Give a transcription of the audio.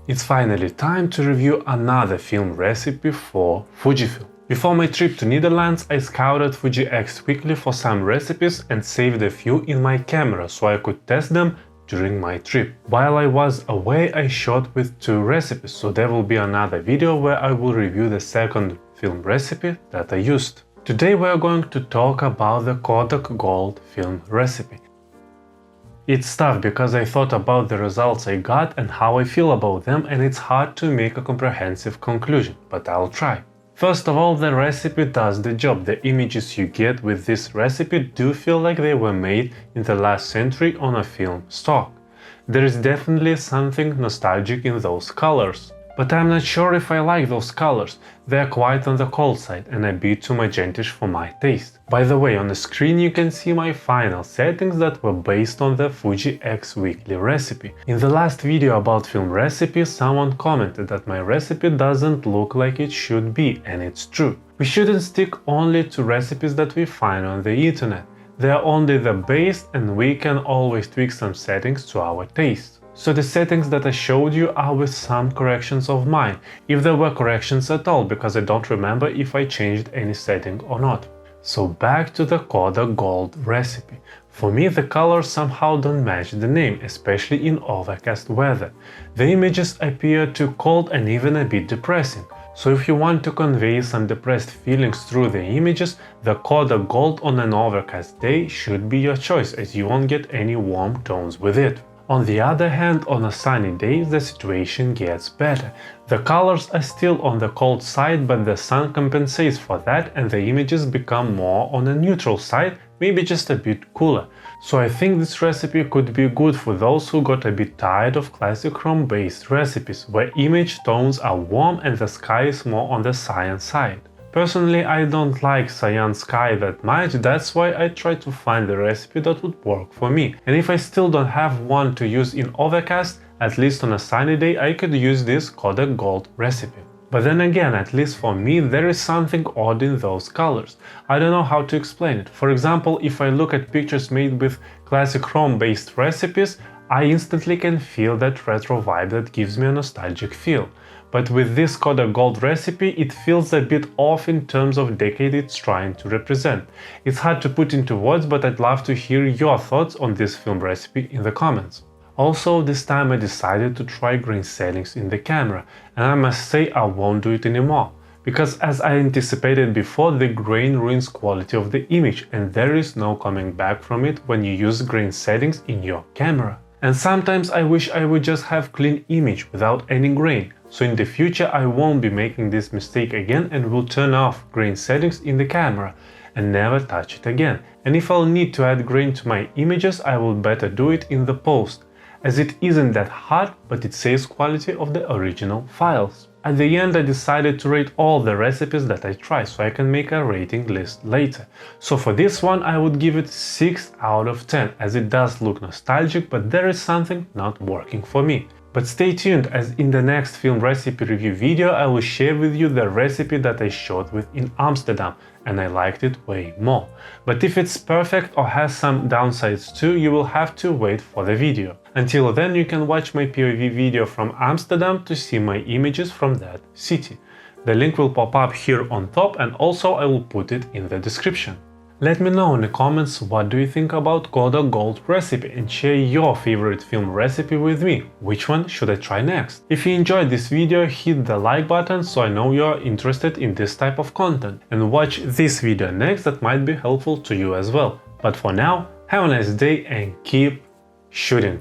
It's finally time to review another film recipe for Fujifilm. Before my trip to Netherlands, I scouted Fuji X-Weekly for some recipes and saved a few in my camera so I could test them during my trip. While I was away, I shot with 2 recipes, so there will be another video where I will review the second film recipe that I used. Today we are going to talk about the Kodak Gold film recipe. It's tough because I thought about the results I got and how I feel about them, and it's hard to make a comprehensive conclusion, but I'll try. First of all, the recipe does the job. The images you get with this recipe do feel like they were made in the last century on a film stock. There is definitely something nostalgic in those colors. But I'm not sure if I like those colors. They're quite on the cold side and a bit too magentish for my taste. By the way, on the screen you can see my final settings that were based on the Fuji X-Weekly recipe. In the last video about film recipes, someone commented that my recipe doesn't look like it should be, and it's true. We shouldn't stick only to recipes that we find on the internet. They are only the base and we can always tweak some settings to our taste. So the settings that I showed you are with some corrections of mine, if there were corrections at all, because I don't remember if I changed any setting or not. So back to the Kodak Gold recipe. For me, the colors somehow don't match the name, especially in overcast weather. The images appear too cold and even a bit depressing. So if you want to convey some depressed feelings through the images, the Kodak Gold on an overcast day should be your choice, as you won't get any warm tones with it. On the other hand, on a sunny day the situation gets better. The colors are still on the cold side, but the sun compensates for that and the images become more on a neutral side, maybe just a bit cooler. So I think this recipe could be good for those who got a bit tired of classic chrome-based recipes, where image tones are warm and the sky is more on the cyan side. Personally, I don't like cyan sky that much, that's why I try to find the recipe that would work for me. And if I still don't have one to use in overcast, at least on a sunny day I could use this Kodak Gold recipe. But then again, at least for me, there is something odd in those colors. I don't know how to explain it. For example, if I look at pictures made with classic chrome-based recipes, I instantly can feel that retro vibe that gives me a nostalgic feel. But with this Kodak Gold recipe, it feels a bit off in terms of decade it's trying to represent. It's hard to put into words, but I'd love to hear your thoughts on this film recipe in the comments. Also, this time I decided to try grain settings in the camera, and I must say I won't do it anymore. Because as I anticipated before, the grain ruins quality of the image, and there is no coming back from it when you use grain settings in your camera. And sometimes I wish I would just have clean image without any grain. So in the future I won't be making this mistake again and will turn off grain settings in the camera and never touch it again. And if I'll need to add grain to my images, I will better do it in the post, as it isn't that hard, but it saves quality of the original files. At the end I decided to rate all the recipes that I try, so I can make a rating list later. So for this one I would give it 6 out of 10, as it does look nostalgic, but there is something not working for me. But stay tuned, as in the next film recipe review video I will share with you the recipe that I shot with in Amsterdam, and I liked it way more. But if it's perfect or has some downsides too, you will have to wait for the video. Until then, you can watch my POV video from Amsterdam to see my images from that city. The link will pop up here on top, and also I will put it in the description. Let me know in the comments what do you think about Kodak Gold recipe, and share your favorite film recipe with me. Which one should I try next? If you enjoyed this video, hit the like button so I know you're interested in this type of content, and watch this video next that might be helpful to you as well. But for now, have a nice day and keep shooting!